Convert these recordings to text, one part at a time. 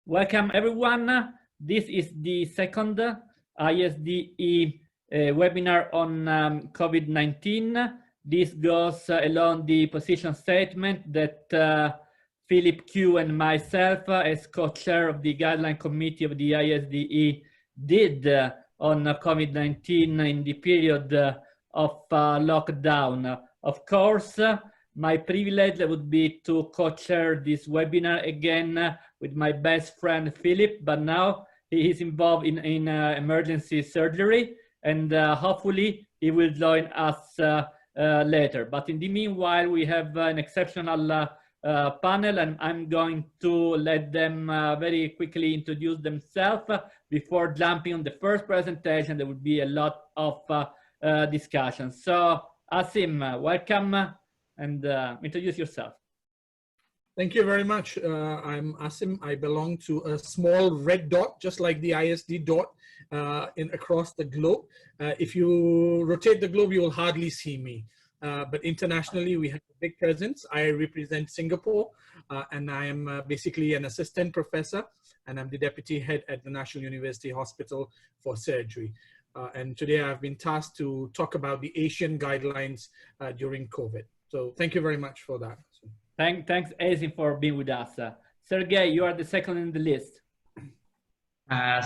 Welcome everyone. This is the second ISDE webinar on COVID-19. This goes along the position statement that Philip Q and myself, as co-chair of the guideline committee of the ISDE, did on COVID-19 in the period of lockdown. Of course, my privilege would be to co-chair this webinar again with my best friend Philip, but now he is involved in emergency surgery, and hopefully he will join us later. But in the meanwhile, we have an exceptional panel, and I'm going to let them very quickly introduce themselves before jumping on the first presentation. There will be a lot of discussion. So Asim, welcome, and introduce yourself. Thank you very much. I'm Asim. I belong to a small red dot, just like the ISD dot across the globe. If you rotate the globe, you will hardly see me. But internationally, we have a big presence. I represent Singapore, and I am basically an assistant professor, and I'm the deputy head at the National University Hospital for Surgery. And today I've been tasked to talk about the Asian guidelines during COVID. So thank you very much for that. Thanks, Asim, for being with us. Sergey, you are the second in the list.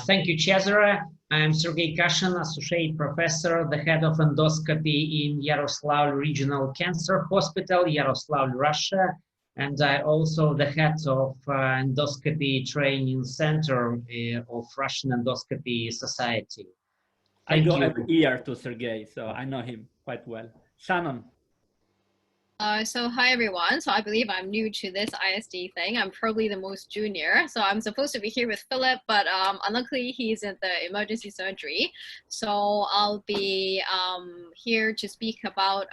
Thank you, Cesare. I'm Sergey Kashin, Associate Professor, the Head of Endoscopy in Yaroslavl Regional Cancer Hospital, Yaroslavl, Russia. And I also the Head of Endoscopy Training Center of Russian Endoscopy Society. I go every year to Sergey, so I know him quite well. Shannon. So hi everyone. So I believe I'm new to this ISD thing. I'm probably the most junior. So I'm supposed to be here with Philip, but unluckily he's in the emergency surgery. So I'll be here to speak about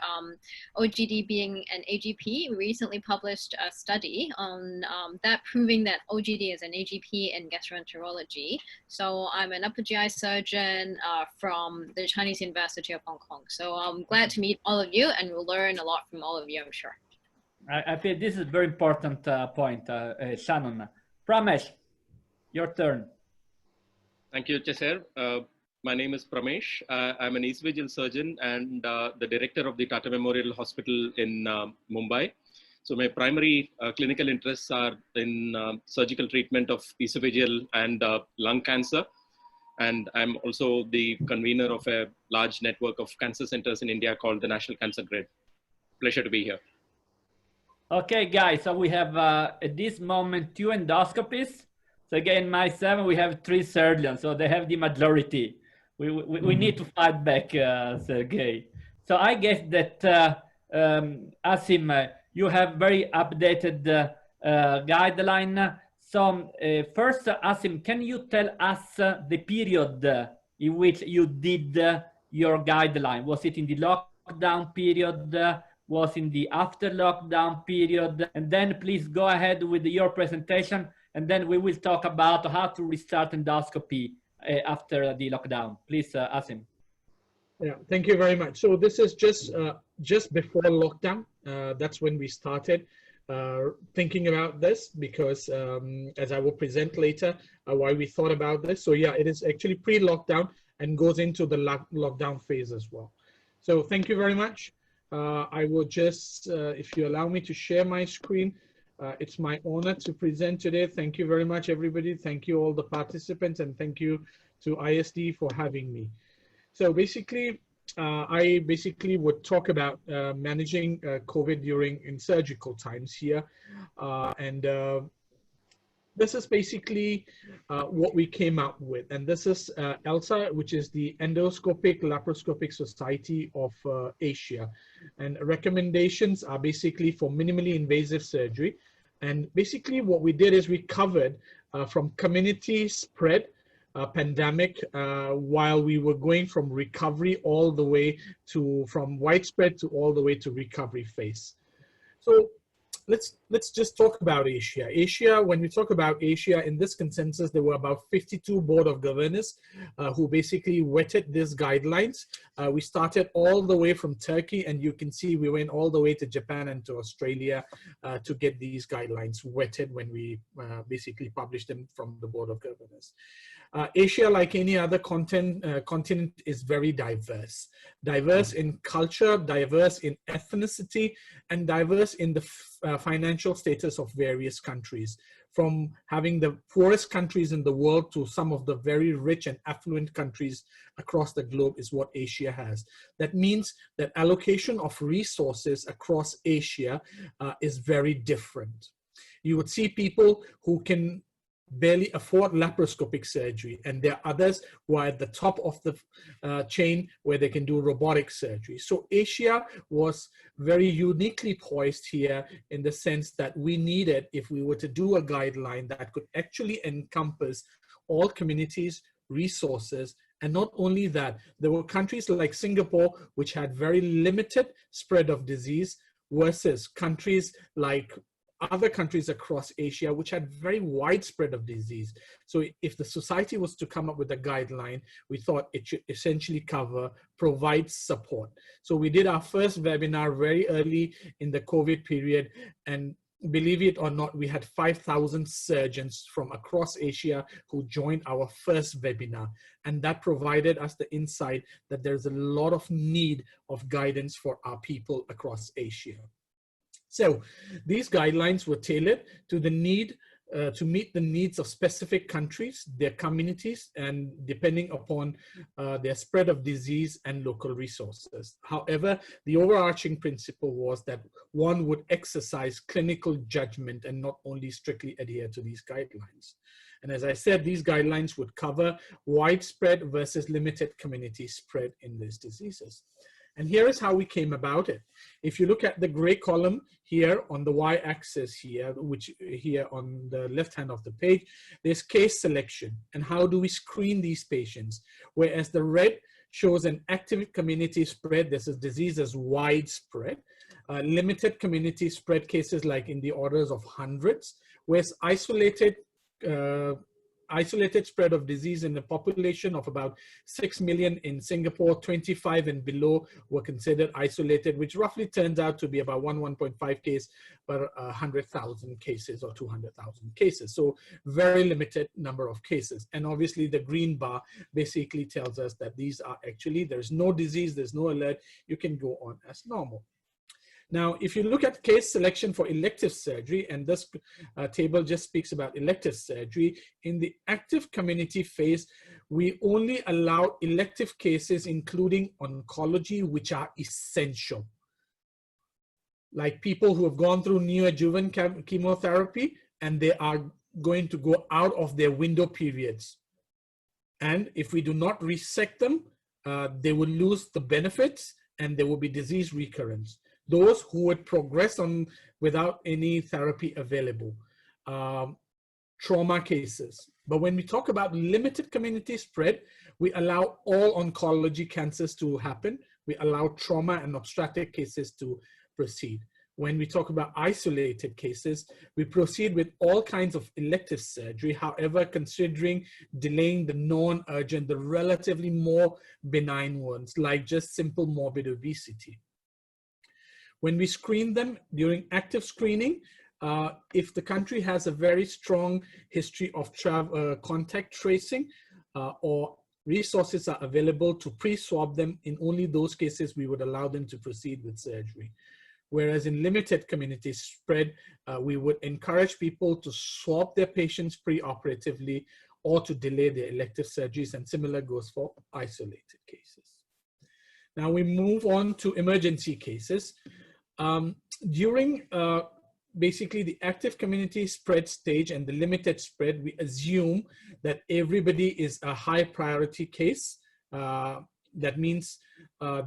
OGD being an AGP. We recently published a study on that proving that OGD is an AGP in gastroenterology. So I'm an upper GI surgeon from the Chinese University of Hong Kong. So I'm glad to meet all of you, and we'll learn a lot from all of you, I'm sure. I feel this is a very important point, Shannon. Pramesh, your turn. Thank you, Cesare. My name is Pramesh. I'm an esophageal surgeon and the director of the Tata Memorial Hospital in Mumbai. So my primary clinical interests are in surgical treatment of esophageal and lung cancer. And I'm also the convener of a large network of cancer centers in India called the National Cancer Grid. Pleasure to be here. Okay, guys, so we have at this moment 2 endoscopists. So again, myself, we have 3 surgeons, so they have the majority. We need to fight back, Sergey. So I guess that Asim, you have very updated guideline. So first, Asim, can you tell us the period in which you did your guideline? Was it in the lockdown period? Was in the after lockdown period? And then please go ahead with your presentation, and then we will talk about how to restart endoscopy after the lockdown. Please, Asim. Yeah, thank you very much. So this is just before lockdown. That's when we started thinking about this, because as I will present later, why we thought about this. So yeah, it is actually pre-lockdown and goes into the lockdown phase as well. So thank you very much. I will just, if you allow me to share my screen, it's my honor to present today. Thank you very much, everybody. Thank you all the participants, and thank you to ISD for having me. So basically, I basically would talk about managing COVID in surgical times here. This is basically what we came up with. And this is ELSA, which is the Endoscopic Laparoscopic Society of Asia. And recommendations are basically for minimally invasive surgery. And basically what we did is we covered from community spread, pandemic, while we were going from recovery all the way to, from widespread to all the way to recovery phase. So let's just talk about Asia. Asia, when we talk about Asia, in this consensus, there were about 52 board of governors who basically vetted these guidelines. We started all the way from Turkey, and you can see we went all the way to Japan and to Australia to get these guidelines vetted when we basically published them from the board of governors. Asia, like any other continent, is very diverse. Diverse in culture, diverse in ethnicity, and diverse in the financial status of various countries. From having the poorest countries in the world to some of the very rich and affluent countries across the globe is what Asia has. That means that allocation of resources across Asia is very different. You would see people who can barely afford laparoscopic surgery, and there are others who are at the top of the chain where they can do robotic surgery. So Asia was very uniquely poised here in the sense that we needed, if we were to do a guideline that could actually encompass all communities, resources, and not only that, there were countries like Singapore which had very limited spread of disease versus countries like other countries across Asia which had very widespread of disease. So if the society was to come up with a guideline, we thought it should essentially cover, provide support. So we did our first webinar very early in the COVID period, and believe it or not, we had 5,000 surgeons from across Asia who joined our first webinar. And that provided us the insight that there's a lot of need of guidance for our people across Asia. So these guidelines were tailored to the need to meet the needs of specific countries, their communities, and depending upon their spread of disease and local resources. However, the overarching principle was that one would exercise clinical judgment and not only strictly adhere to these guidelines. And as I said, these guidelines would cover widespread versus limited community spread in these diseases. And here is how we came about it. If you look at the gray column here on the y-axis here, which here on the left hand of the page, there's case selection and how do we screen these patients. Whereas the red shows an active community spread, this is disease as widespread. Limited community spread cases like in the orders of hundreds, whereas isolated spread of disease in a population of about 6 million in Singapore, 25 and below were considered isolated, which roughly turns out to be about 1.5 case per 100,000 cases or 200,000 cases. So very limited number of cases. And obviously the green bar basically tells us that these are actually, there's no disease, there's no alert, you can go on as normal. Now, if you look at case selection for elective surgery, and this table just speaks about elective surgery, in the active community phase, we only allow elective cases, including oncology, which are essential. Like people who have gone through neoadjuvant chemotherapy, and they are going to go out of their window periods. And if we do not resect them, they will lose the benefits and there will be disease recurrence. Those who would progress on without any therapy available, trauma cases. But when we talk about limited community spread, we allow all oncology cancers to happen. We allow trauma and obstetric cases to proceed. When we talk about isolated cases, we proceed with all kinds of elective surgery. However, considering delaying the non-urgent, the relatively more benign ones, like just simple morbid obesity. When we screen them during active screening, if the country has a very strong history of contact tracing or resources are available to pre-swab them, in only those cases we would allow them to proceed with surgery. Whereas in limited community spread, we would encourage people to swab their patients pre-operatively or to delay their elective surgeries, and similar goes for isolated cases. Now we move on to emergency cases. During basically the active community spread stage and the limited spread, we assume that everybody is a high priority case. That means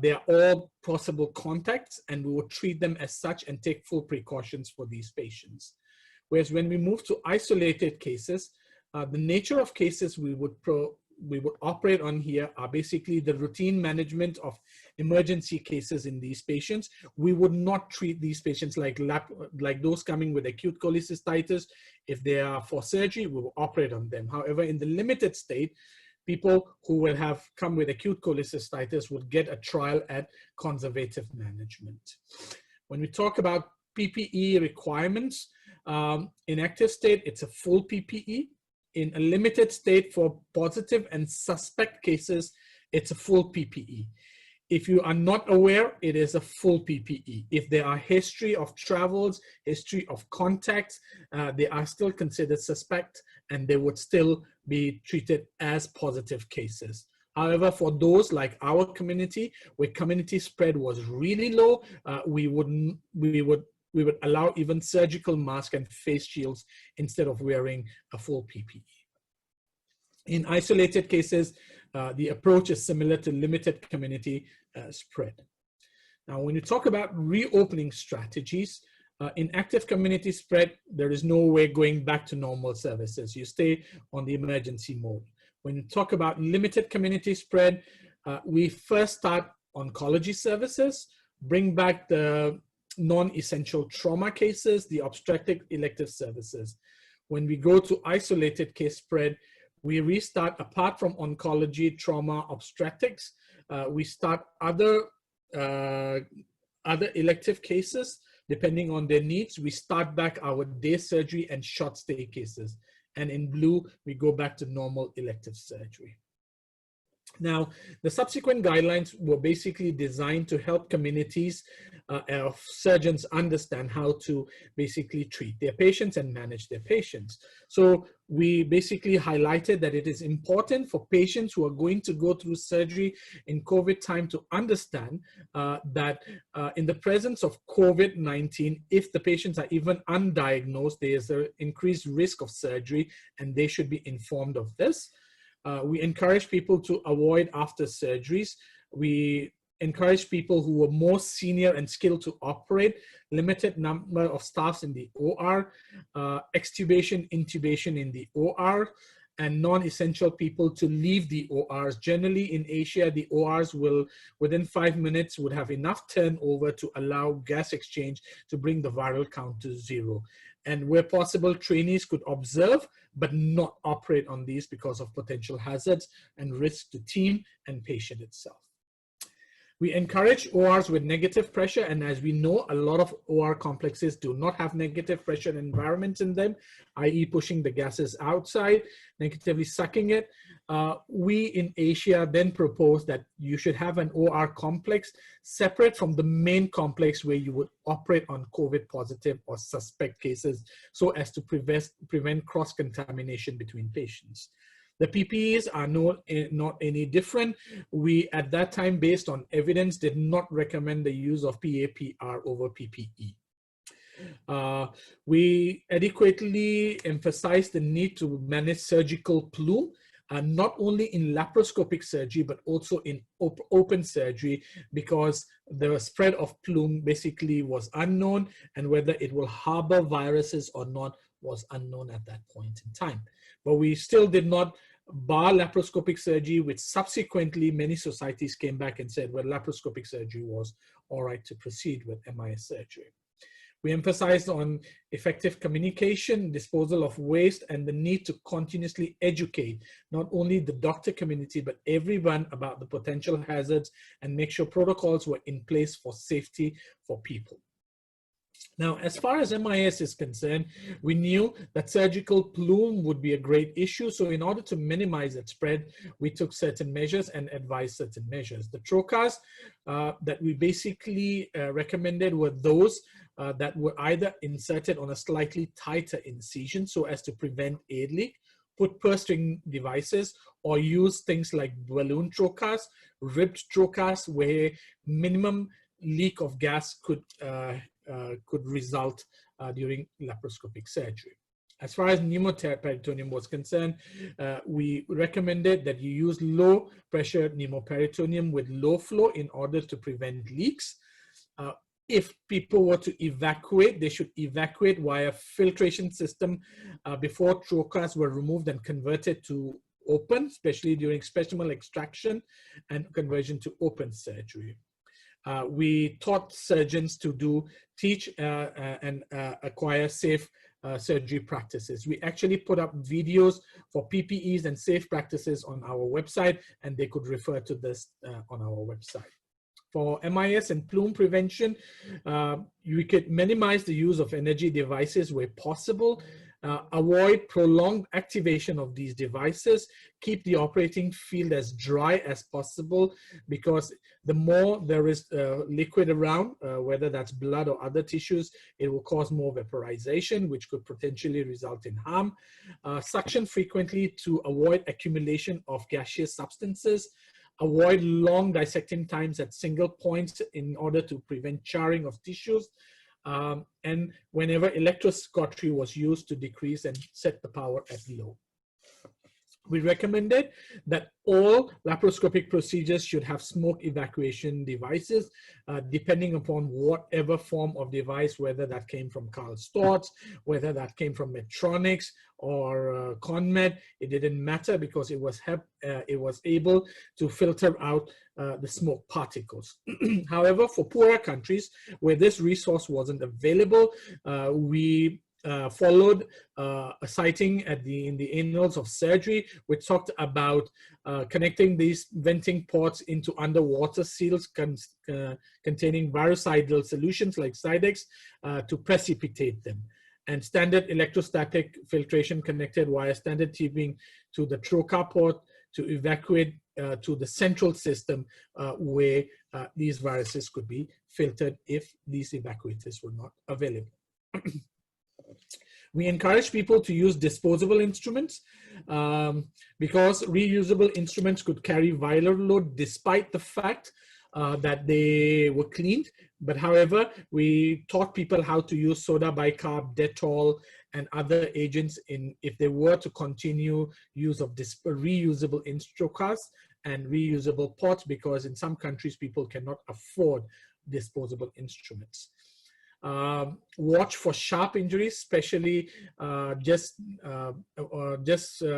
they're all possible contacts, and we will treat them as such and take full precautions for these patients. Whereas when we move to isolated cases, the nature of cases we would we would operate on here are basically the routine management of emergency cases in these patients. We would not treat these patients like those coming with acute cholecystitis. If they are for surgery, we will operate on them. However, in the limited state, people who will have come with acute cholecystitis would get a trial at conservative management. When we talk about PPE requirements, in active state, it's a full PPE. In a limited state for positive and suspect cases, it's a full PPE. If you are not aware, it is a full PPE. If there are history of travels, history of contacts, they are still considered suspect and they would still be treated as positive cases. However, for those like our community, where community spread was really low, we would allow even surgical masks and face shields instead of wearing a full PPE. In isolated cases, the approach is similar to limited community spread. Now, when you talk about reopening strategies, in active community spread, there is no way going back to normal services. You stay on the emergency mode. When you talk about limited community spread, we first start oncology services, bring back the non-essential trauma cases, the obstetric elective services. When we go to isolated case spread, we restart, apart from oncology, trauma, obstetrics, we start other elective cases, depending on their needs. We start back our day surgery and short stay cases. And in blue, we go back to normal elective surgery. Now, the subsequent guidelines were basically designed to help communities of surgeons understand how to basically treat their patients and manage their patients. So we basically highlighted that it is important for patients who are going to go through surgery in COVID time to understand that in the presence of COVID-19, if the patients are even undiagnosed, there is an increased risk of surgery and they should be informed of this. We encourage people to avoid after surgeries. We encourage people who are more senior and skilled to operate, limited number of staffs in the OR, extubation, intubation in the OR, and non-essential people to leave the ORs. Generally in Asia, the ORs will, within 5 minutes, would have enough turnover to allow gas exchange to bring the viral count to 0. And where possible, trainees could observe, but not operate on these because of potential hazards and risk to team and patient itself. We encourage ORs with negative pressure, and as we know, a lot of OR complexes do not have negative pressure environments in them, i.e. pushing the gases outside, negatively sucking it. We in Asia then propose that you should have an OR complex separate from the main complex where you would operate on COVID positive or suspect cases so as to prevent cross-contamination between patients. The PPEs are not any different. We, at that time, based on evidence, did not recommend the use of PAPR over PPE. We adequately emphasized the need to manage surgical plume, not only in laparoscopic surgery, but also in open surgery, because the spread of plume basically was unknown, and whether it will harbor viruses or not was unknown at that point in time. But we still did not bar laparoscopic surgery, which subsequently many societies came back and said, well, laparoscopic surgery was all right to proceed with MIS surgery. We emphasized on effective communication, disposal of waste, and the need to continuously educate not only the doctor community, but everyone about the potential hazards and make sure protocols were in place for safety for people. Now, as far as MIS is concerned, we knew that surgical plume would be a great issue. So in order to minimize its spread, we took certain measures and advised certain measures. The trocars that we basically recommended were those that were either inserted on a slightly tighter incision so as to prevent air leak, put purse string devices, or use things like balloon trocars, ribbed trocars, where minimum leak of gas could result during laparoscopic surgery. As far as pneumoperitoneum was concerned, we recommended that you use low pressure pneumoperitoneum with low flow in order to prevent leaks. If people were to evacuate, they should evacuate via filtration system before trocars were removed and converted to open, especially during specimen extraction and conversion to open surgery. We taught surgeons to teach and acquire safe surgery practices. We actually put up videos for PPEs and safe practices on our website, and they could refer to this on our website. For MIS and plume prevention, we could minimize the use of energy devices where possible, avoid prolonged activation of these devices, keep the operating field as dry as possible, because the more there is liquid around, whether that's blood or other tissues, it will cause more vaporization, which could potentially result in harm. Suction frequently to avoid accumulation of gaseous substances. Avoid long dissecting times at single points in order to prevent charring of tissues. And whenever electroscopy was used, to decrease and set the power at low. We recommended that all laparoscopic procedures should have smoke evacuation devices, depending upon whatever form of device, whether that came from Karl Storz, whether that came from Medtronics or ConMed. It didn't matter, because it was able to filter out the smoke particles. However, for poorer countries where this resource wasn't available, we followed a citing in the Annals of Surgery, which talked about connecting these venting ports into underwater seals containing virucidal solutions like Sidex to precipitate them. And standard electrostatic filtration connected via standard tubing to the trocar port to evacuate to the central system where these viruses could be filtered if these evacuators were not available. We encourage people to use disposable instruments because reusable instruments could carry viral load despite the fact that they were cleaned. But however, we taught people how to use soda bicarb, Dettol, and other agents if they were to continue use of reusable instrocars and reusable pots, because in some countries people cannot afford disposable instruments. Watch for sharp injuries, especially just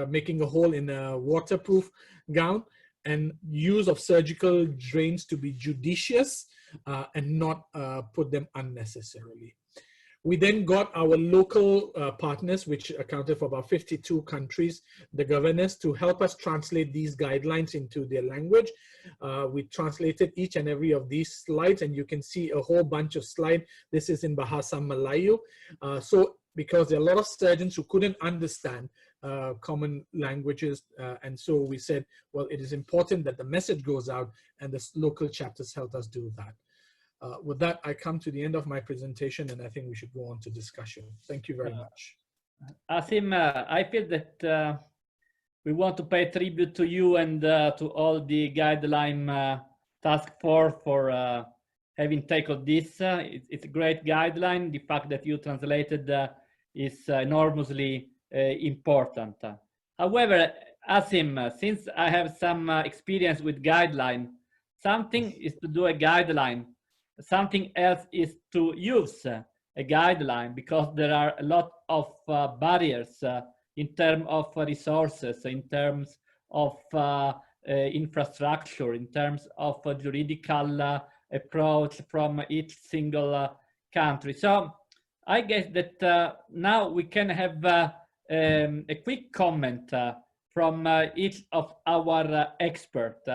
making a hole in a waterproof gown, and use of surgical drains to be judicious and not put them unnecessarily. We then got our local partners, which accounted for about 52 countries, the governors, to help us translate these guidelines into their language. We translated each and every of these slides, and you can see a whole bunch of slides. This is in Bahasa Melayu. So because there are a lot of surgeons who couldn't understand common languages, and so we said, well, it is important that the message goes out, and the local chapters helped us do that. With that, I come to the end of my presentation, and I think we should go on to discussion. Thank you very much. Asim, I feel that we want to pay tribute to you and to all the guideline task force for having tackled this. It's a great guideline. The fact that you translated is enormously important. However, Asim, since I have some experience with guideline, something is to do a guideline. Something else is to use a guideline, because there are a lot of barriers in terms of resources, in terms of infrastructure, in terms of juridical approach from each single country. So I guess that now we can have a quick comment from each of our experts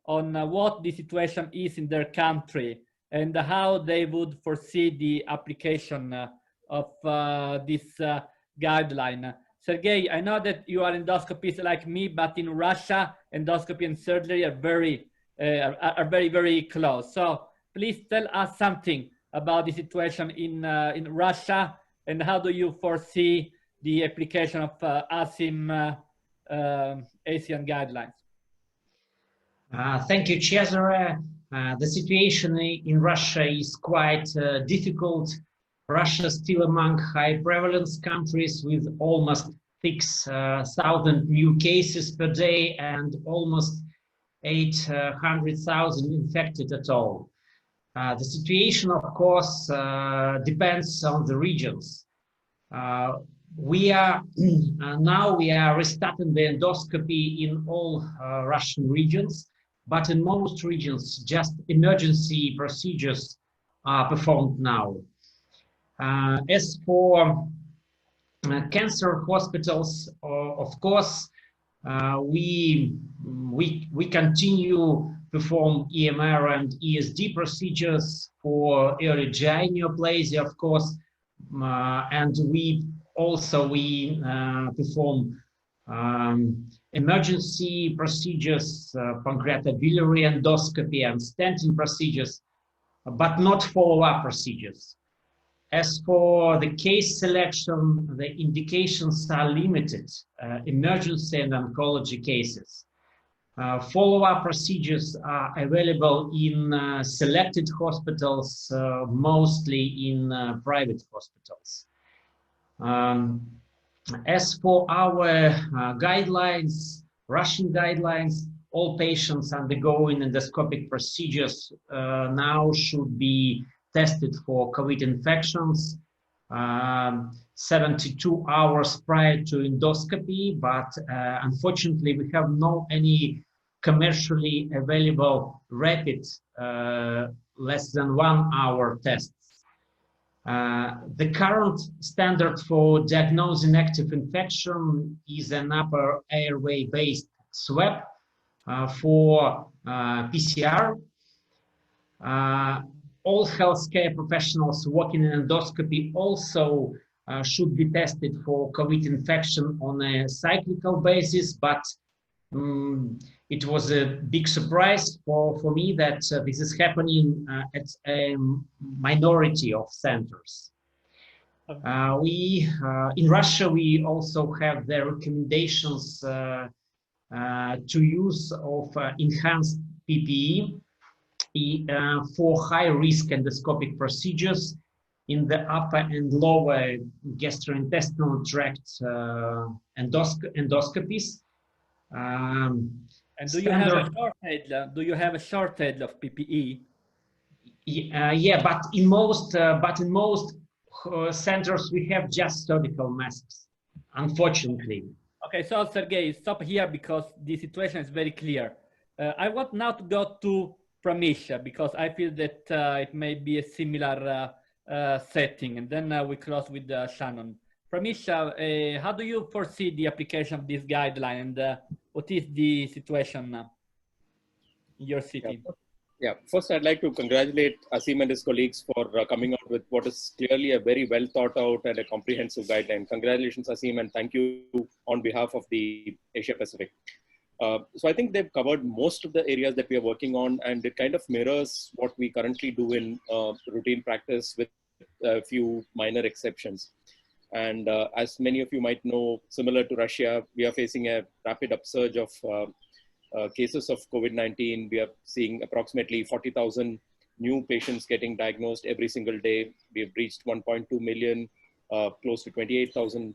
on what the situation is in their country and how they would foresee the application of this guideline. Sergey, I know that you are endoscopists like me, but in Russia, endoscopy and surgery are very, very close. So please tell us something about the situation in Russia, and how do you foresee the application of Asim ASEAN guidelines? Thank you, Cesare. The situation in Russia is quite difficult. Russia is still among high prevalence countries with almost 6,000 new cases per day and almost 800,000 infected at all. The situation, of course, depends on the regions. We are now we are restarting the endoscopy in all Russian regions, but in most regions, just emergency procedures are performed now. As for cancer hospitals, of course, we continue perform EMR and ESD procedures for early GI neoplasia, of course, and we perform emergency procedures, pancreatobiliary endoscopy and stenting procedures, but not follow-up procedures. As for the case selection, the indications are limited, emergency and oncology cases. Follow-up procedures are available in selected hospitals, mostly in private hospitals. As for our guidelines, Russian guidelines, all patients undergoing endoscopic procedures now should be tested for COVID infections 72 hours prior to endoscopy, but unfortunately we have no any commercially available rapid less than 1 hour tests. The current standard for diagnosing active infection is an upper airway based swab for PCR. All healthcare professionals working in endoscopy also should be tested for COVID infection on a cyclical basis, but it was a big surprise for me that this is happening at a minority of centers. In Russia, we also have the recommendations to use of enhanced PPE for high-risk endoscopic procedures in the upper and lower gastrointestinal tract endoscopies. And do you have a shortage? Do you have a shortage of PPE? Yeah, but in most centers we have just surgical masks, unfortunately. Okay, so Sergey, stop here because the situation is very clear. I want now to go to Pramesh because I feel that it may be a similar setting, and then we close with Shannon. Pramesh, how do you foresee the application of this guideline, and what is the situation now in your city? Yeah, first I'd like to congratulate Asim and his colleagues for coming out with what is clearly a very well thought out and a comprehensive guideline. Congratulations, Asim, and thank you on behalf of the Asia Pacific. So I think they've covered most of the areas that we are working on, and it kind of mirrors what we currently do in routine practice with a few minor exceptions. And as many of you might know, similar to Russia, we are facing a rapid upsurge of cases of COVID-19. We are seeing approximately 40,000 new patients getting diagnosed every single day. We have reached 1.2 million, close to 28,000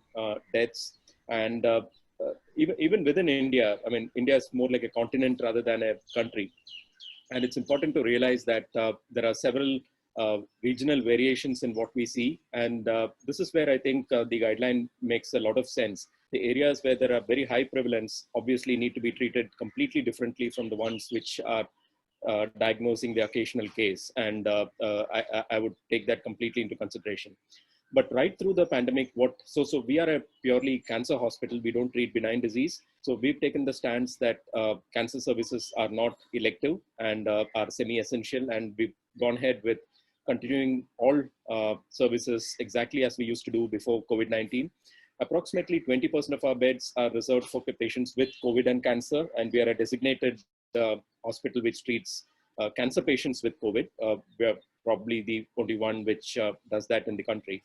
deaths. And even within India, I mean, India is more like a continent rather than a country. And it's important to realize that there are several regional variations in what we see. And this is where I think the guideline makes a lot of sense. The areas where there are very high prevalence obviously need to be treated completely differently from the ones which are diagnosing the occasional case. And I would take that completely into consideration. But right through the pandemic, so we are a purely cancer hospital. We don't treat benign disease. So we've taken the stance that cancer services are not elective and are semi-essential. And we've gone ahead with continuing all services exactly as we used to do before COVID-19. Approximately 20% of our beds are reserved for patients with COVID and cancer. And we are a designated hospital which treats cancer patients with COVID. We are probably the only one which does that in the country.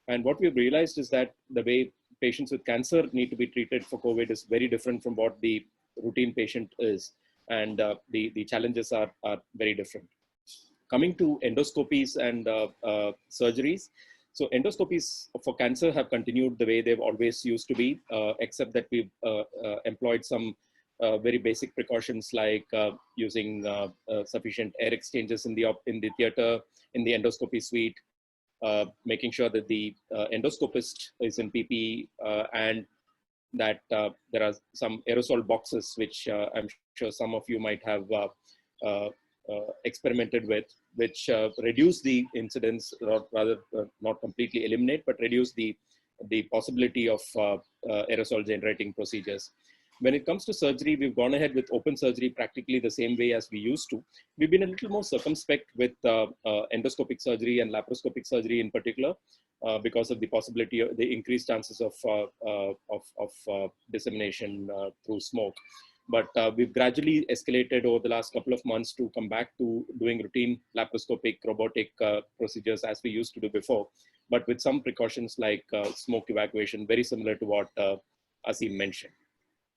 And what we've realized is that the way patients with cancer need to be treated for COVID is very different from what the routine patient is. And the challenges are very different. Coming to endoscopies and surgeries. So endoscopies for cancer have continued the way they've always used to be, except that we've employed some very basic precautions like using sufficient air exchanges in the theater, in the endoscopy suite, making sure that the endoscopist is in PPE and that there are some aerosol boxes, which I'm sure some of you might have experimented with, which reduce the incidence, or rather not completely eliminate, but reduce the possibility of aerosol generating procedures. When it comes to surgery, we've gone ahead with open surgery practically the same way as we used to. We've been a little more circumspect with endoscopic surgery and laparoscopic surgery in particular, because of the possibility of the increased chances of dissemination through smoke. But we've gradually escalated over the last couple of months to come back to doing routine laparoscopic robotic procedures as we used to do before, but with some precautions like smoke evacuation, very similar to what Asim mentioned.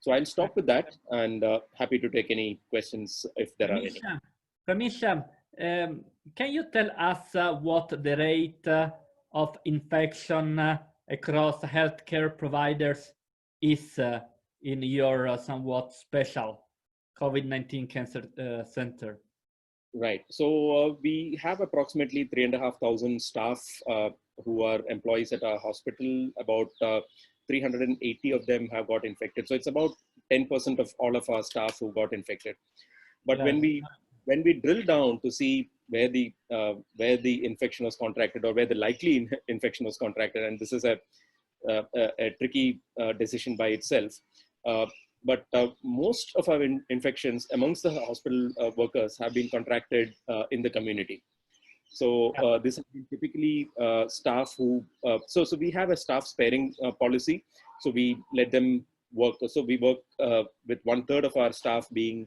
So I'll stop with that, and happy to take any questions if there are any. Ramesh, can you tell us what the rate of infection across healthcare providers is in your somewhat special COVID-19 cancer center? Right. So we have approximately 3,500 staff who are employees at our hospital. About 380 of them have got infected. So it's about 10% of all of our staff who got infected. But when we drill down to see where the infection was contracted, or where the likely infection was contracted, and this is a tricky decision by itself. But most of our infections amongst the hospital workers have been contracted in the community. So this has been typically staff who, so we have a staff sparing policy. So we let them work. So we work with 1/3 of our staff being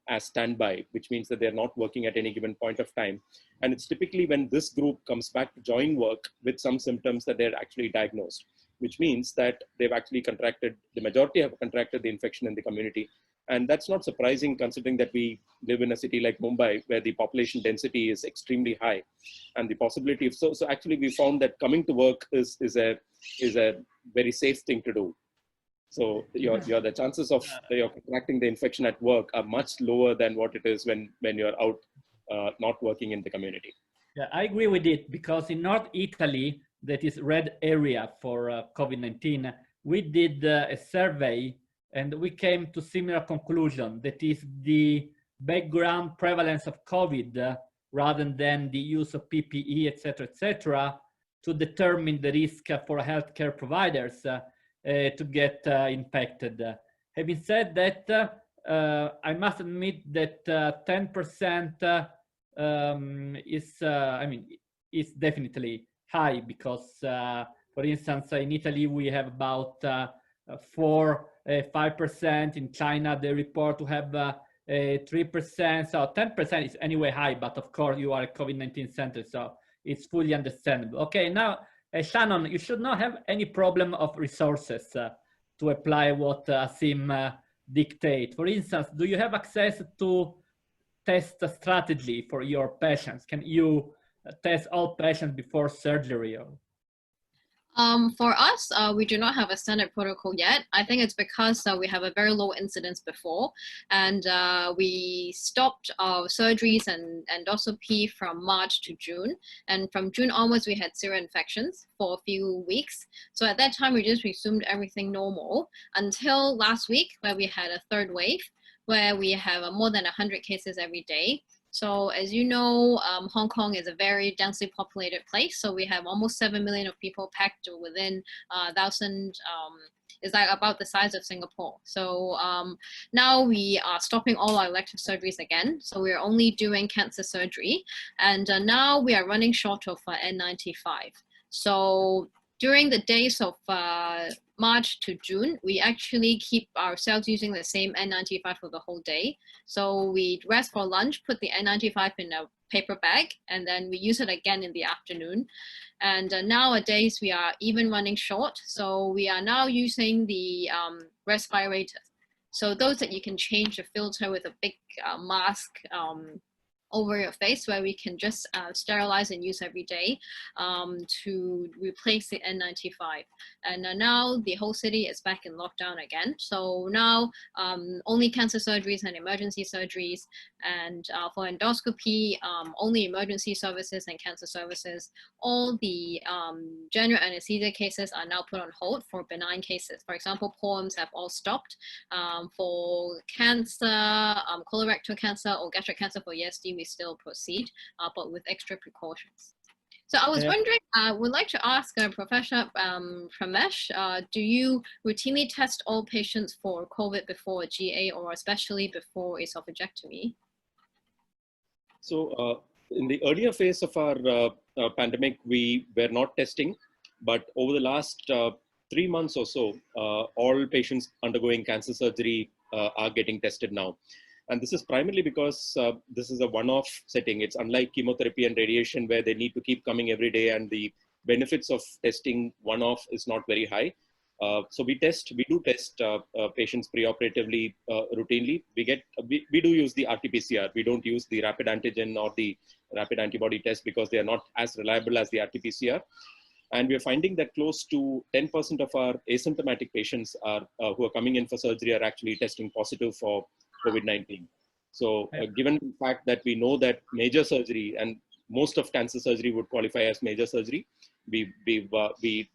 as standby, which means that they're not working at any given point of time. And it's typically when this group comes back to join work with some symptoms that they're actually diagnosed, which means that they've actually contracted, the majority have contracted the infection in the community. And that's not surprising, considering that we live in a city like Mumbai, where the population density is extremely high. And the possibility of, so actually we found that coming to work is a very safe thing to do. So the chances of you're contracting the infection at work are much lower than what it is when you're out not working in the community. Yeah, I agree with it, because in North Italy, that is red area for COVID-19, we did a survey and we came to similar conclusion, that is the background prevalence of COVID rather than the use of PPE, etc., to determine the risk for healthcare providers to get infected. Having said that, I must admit that 10% is definitely high, because for instance, in Italy we have about 4-5%. In China they report to have 3%. So 10% is anyway high, but of course you are a COVID-19 center, so it's fully understandable. Okay, now Shannon, you should not have any problem of resources to apply what Asim dictate. For instance, do you have access to test strategy for your patients? Can you test all patients before surgery? For us, we do not have a standard protocol yet. I think it's because we have a very low incidence before, and we stopped our surgeries and endoscopy from March to June. And from June onwards, we had 0 infections for a few weeks. So at that time, we just resumed everything normal until last week, where we had a 3rd wave, where we have more than 100 cases every day. So as you know, Hong Kong is a very densely populated place. So we have almost 7 million of people packed within 1,000, it's like about the size of Singapore. So now we are stopping all our elective surgeries again. So we're only doing cancer surgery. And now we are running short of N95. So during the days of March to June, we actually keep ourselves using the same N95 for the whole day. So we rest for lunch, put the N95 in a paper bag, and then we use it again in the afternoon. And nowadays we are even running short. So we are now using the respirators. So those that you can change the filter with a big mask over your face, where we can just sterilize and use every day to replace the N95. And now the whole city is back in lockdown again. So now only cancer surgeries and emergency surgeries, and for endoscopy, only emergency services and cancer services. All the general anesthesia cases are now put on hold for benign cases. For example, plumes have all stopped. For cancer, colorectal cancer or gastric cancer for ESD, we still proceed, but with extra precautions. So I was wondering, I would like to ask Professor Pramesh, do you routinely test all patients for COVID before GA or especially before esophagectomy? So in the earlier phase of our pandemic, we were not testing, but over the last 3 months or so, all patients undergoing cancer surgery are getting tested now. And this is primarily because this is a one-off setting. It's unlike chemotherapy and radiation where they need to keep coming every day, and the benefits of testing one-off is not very high. So we do test patients preoperatively routinely. We do use the RT-PCR. We don't use the rapid antigen or the rapid antibody test because they are not as reliable as the RT-PCR. And we're finding that close to 10% of our asymptomatic patients who are coming in for surgery are actually testing positive for COVID-19. So given the fact that we know that major surgery and most of cancer surgery would qualify as major surgery, we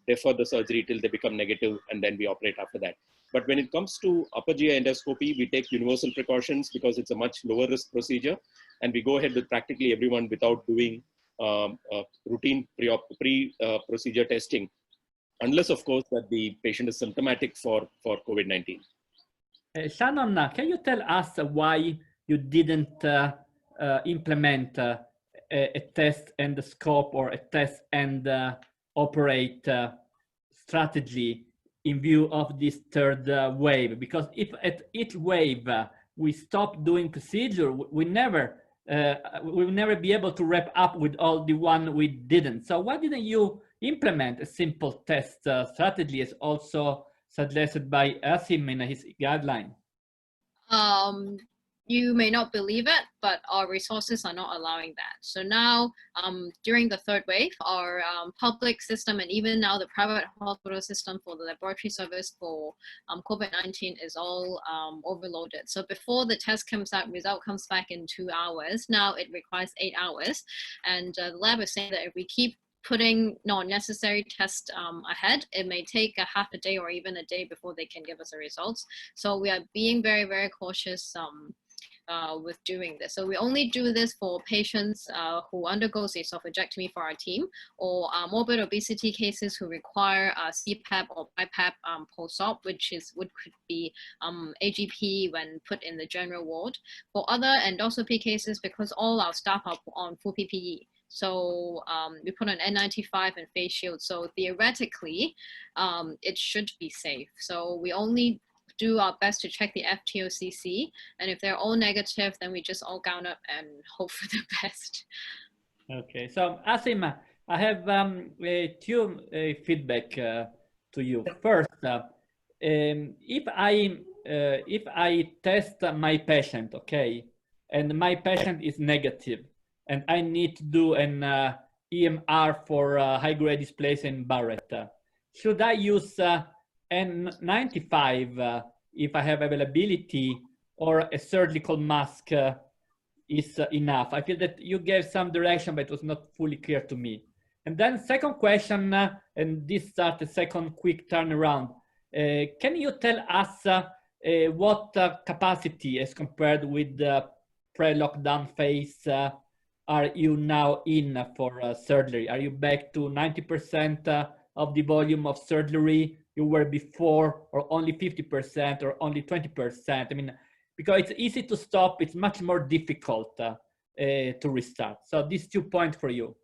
defer the surgery till they become negative and then we operate after that. But when it comes to upper GI endoscopy, we take universal precautions because it's a much lower risk procedure, and we go ahead with practically everyone without doing routine pre-procedure testing, unless of course that the patient is symptomatic for COVID-19. Shannon, can you tell us why you didn't implement a test and scope or a test and operate strategy in view of this third wave? Because if at each wave we stop doing procedure, we will never be able to wrap up with all the one we didn't. So why didn't you implement a simple test strategy as also suggested by Asim in his guideline? You may not believe it, but our resources are not allowing that. So now, during the third wave, our public system and even now the private hospital system for the laboratory service for COVID-19 is all overloaded. So before the test comes out, result comes back in 2 hours. Now it requires 8 hours. And the lab is saying that if we keep putting non-necessary tests ahead, it may take a half a day or even a day before they can give us the results. So we are being very, very cautious with doing this. So we only do this for patients who undergoes esophagectomy for our team, or morbid obesity cases who require CPAP or BiPAP post-op, which could be AGP when put in the general ward. For other endoscopy cases, because all our staff are on full PPE, so we put on N95 and face shield. So theoretically, it should be safe. So we only do our best to check the FTOCC, and if they're all negative, then we just all gown up and hope for the best. Okay, so Asim, I have two feedback to you. First, if I test my patient, okay, and my patient is negative, and I need to do an EMR for high-grade dysplasia in Barrett, should I use N95 if I have availability, or a surgical mask is enough? I feel that you gave some direction, but it was not fully clear to me. And then second question, and this starts the second quick turnaround. Can you tell us what capacity as compared with the pre-lockdown phase are you now in for surgery? Are you back to 90% of the volume of surgery you were before, or only 50% or only 20%? I mean, because it's easy to stop, it's much more difficult to restart. So these 2 points for you.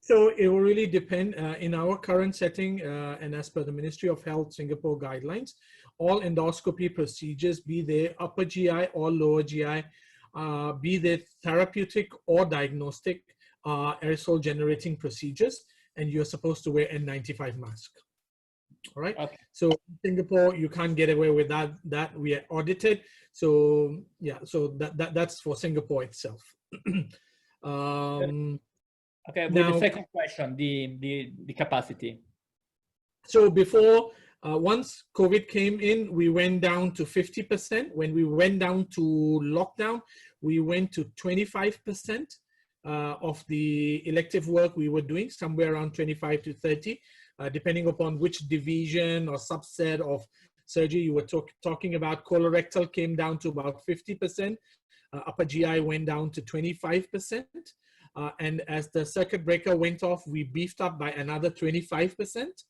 So it will really depend. In our current setting, and as per the Ministry of Health Singapore guidelines, all endoscopy procedures, be they upper GI or lower GI, be they therapeutic or diagnostic, aerosol generating procedures, and you're supposed to wear N95 mask. All right. Okay. So in Singapore, you can't get away with that we are audited. So yeah, so that's for Singapore itself. Okay, with now, the second question, the capacity. So before, once COVID came in, we went down to 50%. When we went down to lockdown, we went to 25% of the elective work we were doing, somewhere around 25 to 30, depending upon which division or subset of surgery you were talking about. Colorectal came down to about 50%. Upper GI went down to 25%. And as the circuit breaker went off, we beefed up by another 25%.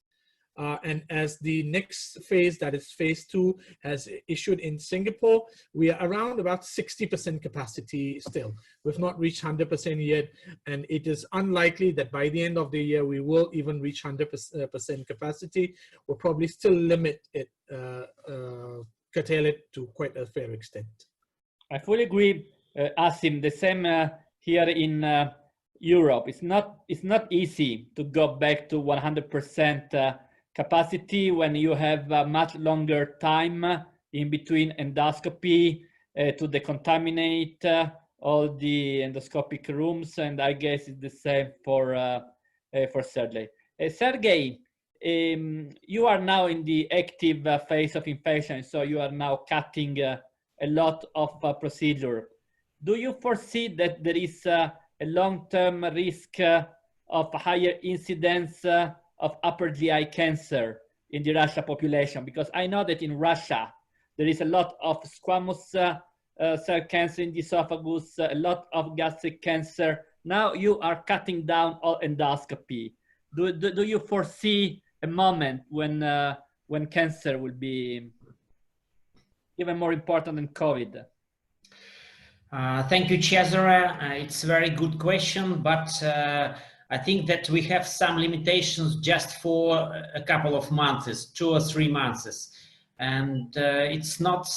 And as the next phase, that is phase 2, has issued in Singapore, we are around about 60% capacity still. We've not reached 100% yet, and it is unlikely that by the end of the year we will even reach 100% capacity. We'll probably still limit it, curtail it to quite a fair extent. I fully agree, Asim. The same here in Europe. It's not easy to go back to 100% capacity when you have much longer time in between endoscopy to decontaminate all the endoscopic rooms, and I guess it's the same for Sergey. Sergey, you are now in the active phase of infection, so you are now cutting a lot of procedure. Do you foresee that there is a long-term risk of higher incidence of upper GI cancer in the Russia population? Because I know that in Russia, there is a lot of squamous cell cancer in the esophagus, a lot of gastric cancer. Now you are cutting down all endoscopy. Do you foresee a moment when cancer will be even more important than COVID? Thank you, Cesare. It's a very good question, but I think that we have some limitations just for a couple of months, 2 or 3 months, and it's not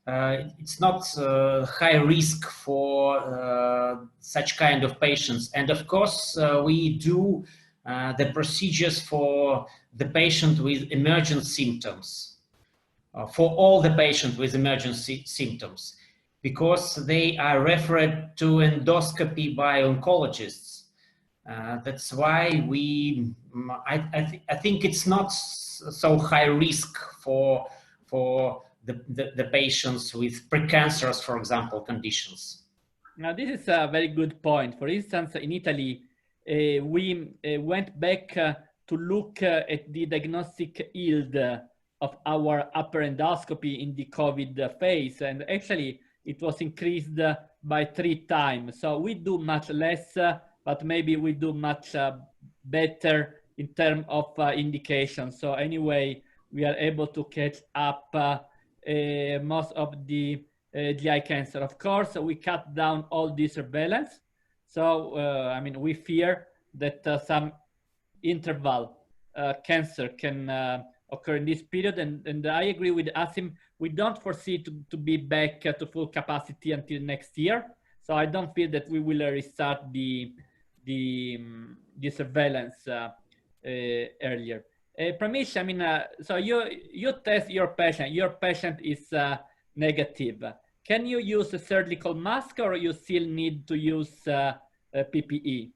high risk for such kind of patients. And of course, we do the procedures for the patient with emergent symptoms, for all the patients with emergency symptoms, because they are referred to endoscopy by oncologists. That's why I think it's not so high risk for the patients with precancerous, for example, conditions. Now, this is a very good point. For instance, in Italy, we went back to look at the diagnostic yield of our upper endoscopy in the COVID phase, and actually it was increased by 3 times. So we do much less, but maybe we do much better in terms of indications. So anyway, we are able to catch up most of the GI cancer. Of course, we cut down all the surveillance. So, I mean, we fear that some interval cancer can occur in this period. And I agree with Asim, we don't foresee to be back to full capacity until next year. So I don't feel that we will restart the surveillance earlier. Pramesh, I mean, so you test your patient is negative. Can you use a surgical mask, or you still need to use PPE?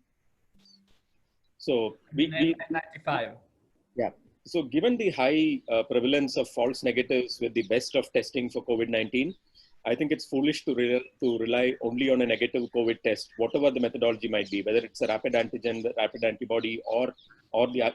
So we 95. Yeah. So given the high prevalence of false negatives with the best of testing for COVID-19, I think it's foolish to rely only on a negative COVID test, whatever the methodology might be, whether it's a rapid antigen, the rapid antibody, or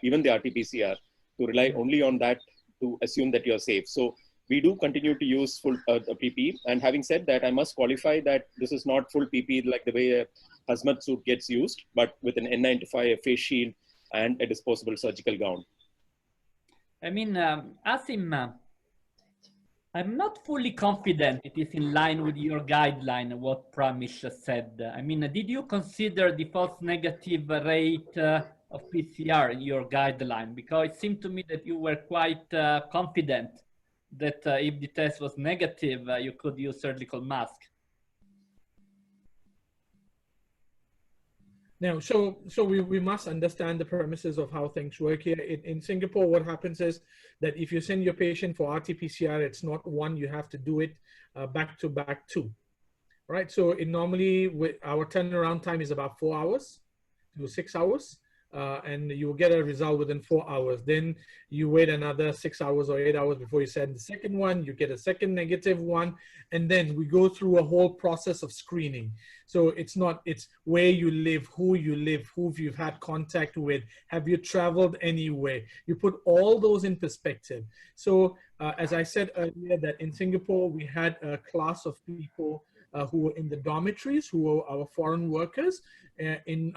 even the RT-PCR, to rely only on that to assume that you're safe. So we do continue to use full PPE. And having said that, I must qualify that this is not full PPE like the way a hazmat suit gets used, but with an N95, a face shield, and a disposable surgical gown. I mean, Asim, I'm not fully confident it is in line with your guideline, what Pramesh said. I mean, did you consider the false negative rate of PCR in your guideline? Because it seemed to me that you were quite confident that if the test was negative, you could use surgical mask. Now, so we must understand the premises of how things work here. In Singapore, what happens is that if you send your patient for RT-PCR, it's not one, you have to do it back to back two, right? So normally our turnaround time is about 4 hours to 6 hours. And you will get a result within 4 hours. Then you wait another 6 hours or 8 hours before you send the second one. You get a second negative one. And then we go through a whole process of screening. So it's where you live, who you've had contact with, have you traveled anywhere? You put all those in perspective. So as I said earlier, that in Singapore, we had a class of people who were in the dormitories, who were our foreign workers,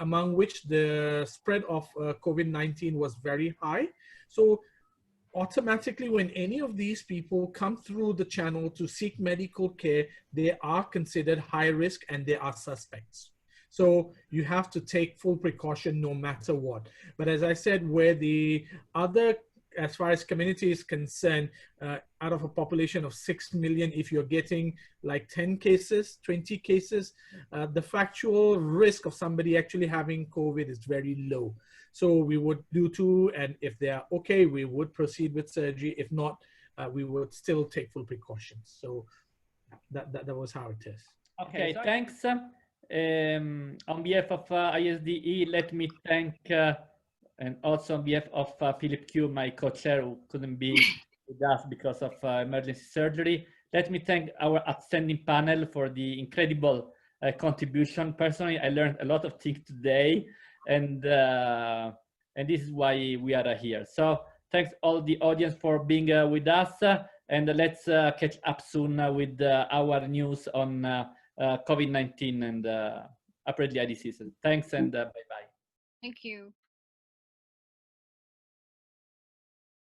among which the spread of COVID-19 was very high. So automatically, when any of these people come through the channel to seek medical care, they are considered high risk and they are suspects. So you have to take full precaution no matter what. But as I said, where the other, as far as community is concerned, out of a population of 6 million, if you're getting like 10 cases, 20 cases, the factual risk of somebody actually having COVID is very low. So we would do two, and if they are okay, we would proceed with surgery. If not, we would still take full precautions. So that was how it is. Okay, thanks. On behalf of ISDE, let me thank, and also on behalf of Philip Q, my co-chair, who couldn't be with us because of emergency surgery, let me thank our outstanding panel for the incredible contribution. Personally, I learned a lot of things today, and this is why we are here. So thanks all the audience for being with us, and let's catch up soon with our news on COVID-19 and apparently eye disease. Thanks, and bye-bye. Thank you.